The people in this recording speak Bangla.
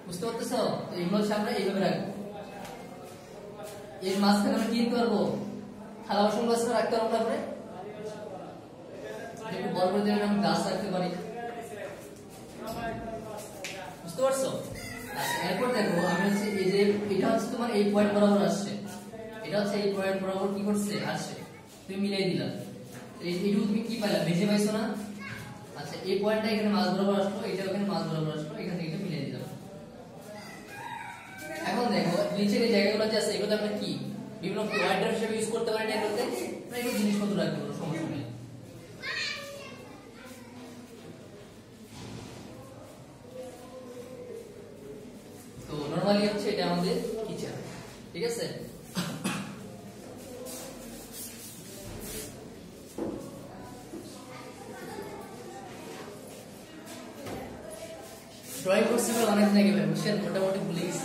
বুঝতে পারতেছো? তো এগুলো হচ্ছে আমরা এইভাবে রাখবো। এর মাঝখানে আমরা কি দিতে পারবো? থালা বাসন গাছটা রাখতে পারবো। তারপরে একটু বড় করে দিয়ে আমি গাছ রাখতে পারি। বুঝতে পারছো? আচ্ছা, এরপর দেখো আমি হচ্ছে এই যে এটা হচ্ছে তোমার এই পয়েন্ট বরাবর আসছে, এটা হচ্ছে এই পয়েন্ট বরাবর কি করছে আসছে, তুমি মিলাই দিলা। এইটুকু তুমি কি পাইলা? ভেজে পাইছো না? আচ্ছা, এই পয়েন্টটা এখানে মাঝ বরাবর আসলো, এটা ওখানে মাঝ বরাবর আসলো, এখান থেকে এটা মিলাই দিলাম। এখন দেখো নিচের এই জায়গাগুলো যে আছে এগুলো আমরা কি বিভিন্ন ওয়াইডার হিসেবে ইউজ করতে পারি না, এগুলোতে আমরা এই জিনিসপত্র রাখবো, কোনো সমস্যা নেই। তো নরমালি হচ্ছে এটা আমাদের কিচেন, ঠিক আছে? ড্রয়িং করছি অনেক নাকি ভাই, বুঝছেন? মোটামুটি ভুলে গেছি।